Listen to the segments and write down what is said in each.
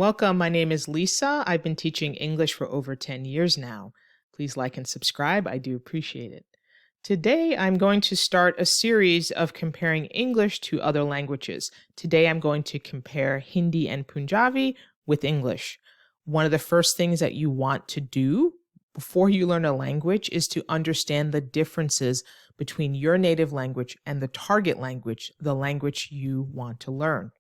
Welcome. My name is Lisa. I've been teaching English for over 10 years now. Please like and subscribe. I do appreciate it. Today, I'm going to start a series of comparing English to other languages. Today, I'm going to compare Hindi and Punjabi with English. One of the first things that you want to do before you learn a language is to understand the differences between your native language and the target language, the language you want to learn.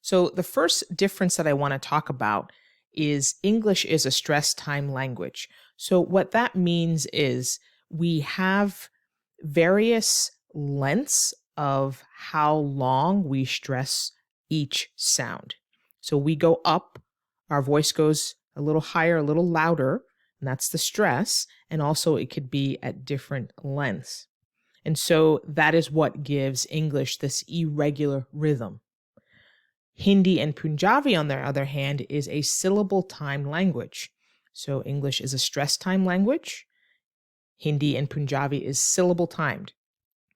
So the first difference that I want to talk about is English is a stress time language. So what that means is we have various lengths of how long we stress each sound. So we go up, our voice goes a little higher, a little louder, and that's the stress. And also it could be at different lengths. And so that is what gives English this irregular rhythm. Hindi and Punjabi, on the other hand, is a syllable time language. So English is a stress time language. Hindi and Punjabi is syllable timed.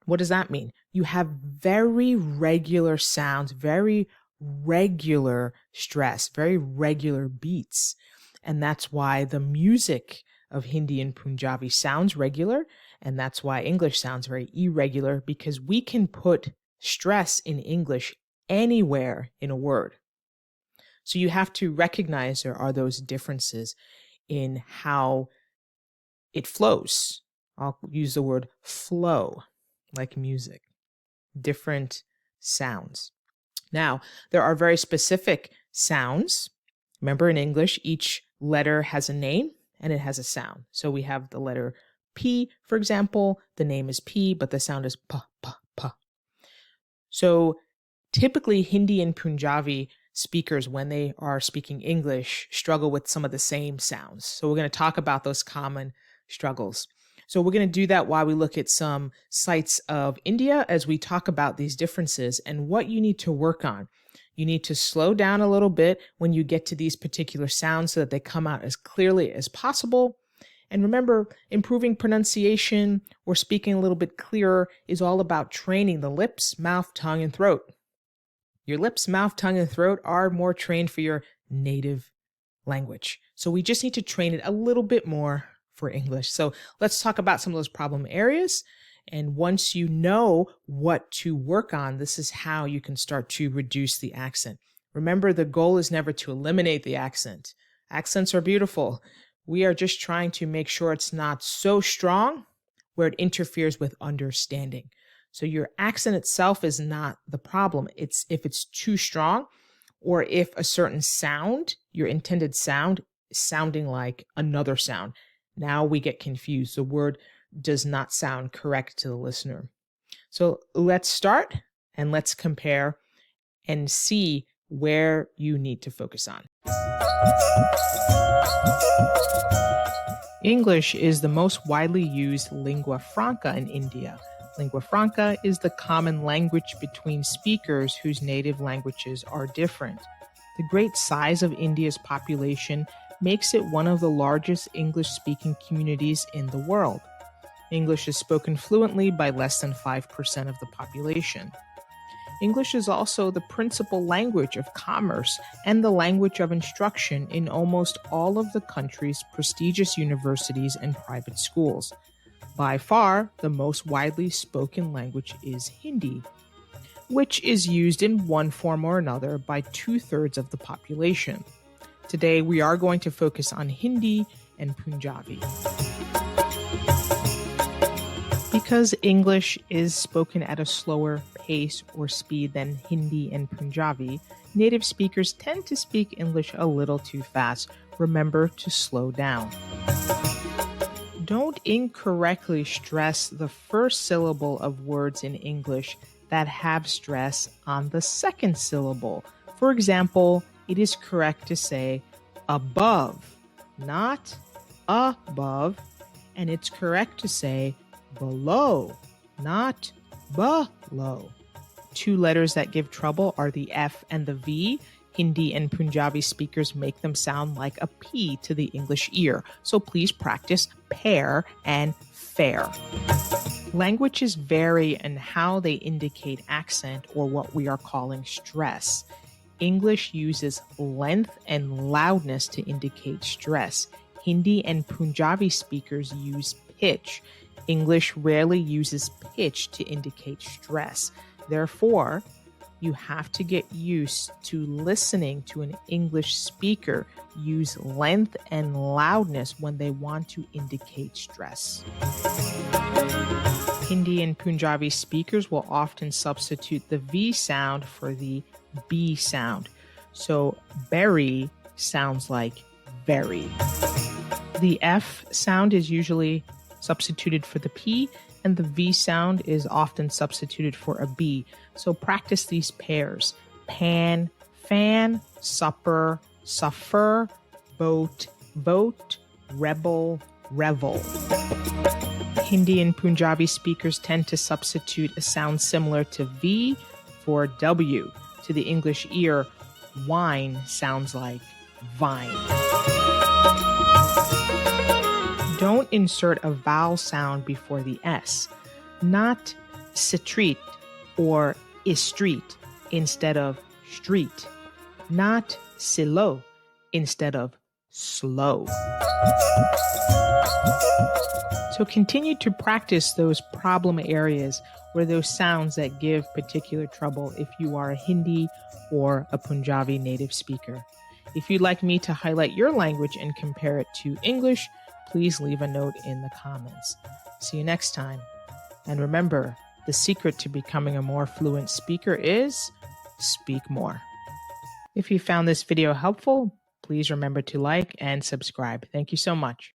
What does that mean? You have very regular sounds, very regular stress, very regular beats. And that's why the music of Hindi and Punjabi sounds regular. And that's why English sounds very irregular, because we can put stress in English anywhere in a word. So you have to recognize there are those differences in how it flows. I'll use the word flow, like music, different sounds. Now, there are very specific sounds. Remember, in English, each letter has a name and it has a sound. So we have the letter P, for example. The name is P, but the sound is P, P, P. So typically, Hindi and Punjabi speakers, when they are speaking English, struggle with some of the same sounds. So we're going to talk about those common struggles. So we're going to do that while we look at some sites of India as we talk about these differences and what you need to work on. You need to slow down a little bit when you get to these particular sounds so that they come out as clearly as possible. And remember, improving pronunciation or speaking a little bit clearer is all about training the lips, mouth, tongue, and throat. Your lips, mouth, tongue, and throat are more trained for your native language. So we just need to train it a little bit more for English. So let's talk about some of those problem areas. And once you know what to work on, this is how you can start to reduce the accent. Remember, the goal is never to eliminate the accent. Accents are beautiful. We are just trying to make sure it's not so strong where it interferes with understanding. So your accent itself is not the problem. It's if it's too strong or if a certain sound, your intended sound, is sounding like another sound. Now we get confused. The word does not sound correct to the listener. So let's start and let's compare and see where you need to focus on. English is the most widely used lingua franca in India. Lingua franca is the common language between speakers whose native languages are different. The great size of India's population makes it one of the largest English-speaking communities in the world. English is spoken fluently by less than 5% of the population. English is also the principal language of commerce and the language of instruction in almost all of the country's prestigious universities and private schools. By far, the most widely spoken language is Hindi, which is used in one form or another by 2/3 of the population. Today, we are going to focus on Hindi and Punjabi. Because English is spoken at a slower pace or speed than Hindi and Punjabi, native speakers tend to speak English a little too fast. Remember to slow down. Don't incorrectly stress the first syllable of words in English that have stress on the second syllable. For example, it is correct to say above, not above, and it's correct to say below, not below. Two letters that give trouble are the F and the V. Hindi and Punjabi speakers make them sound like a P to the English ear, so please practice pair and fair. Languages vary in how they indicate accent or what we are calling stress. English uses length and loudness to indicate stress. Hindi and Punjabi speakers use pitch. English rarely uses pitch to indicate stress. Therefore, you have to get used to listening to an English speaker use length and loudness when they want to indicate stress. Hindi and Punjabi speakers will often substitute the V sound for the B sound. So berry sounds like very. The F sound is usually substituted for the P, and the V sound is often substituted for a B. So practice these pairs: pan, fan, supper, suffer, boat, vote, rebel, revel. Hindi and Punjabi speakers tend to substitute a sound similar to V for W. To the English ear, wine sounds like vine. Don't insert a vowel sound before the S. Not street or street instead of street. Not slow instead of slow. So continue to practice those problem areas where those sounds that give particular trouble if you are a Hindi or a Punjabi native speaker. If you'd like me to highlight your language and compare it to English, please leave a note in the comments. See you next time. And remember, the secret to becoming a more fluent speaker is speak more. If you found this video helpful, please remember to like and subscribe. Thank you so much.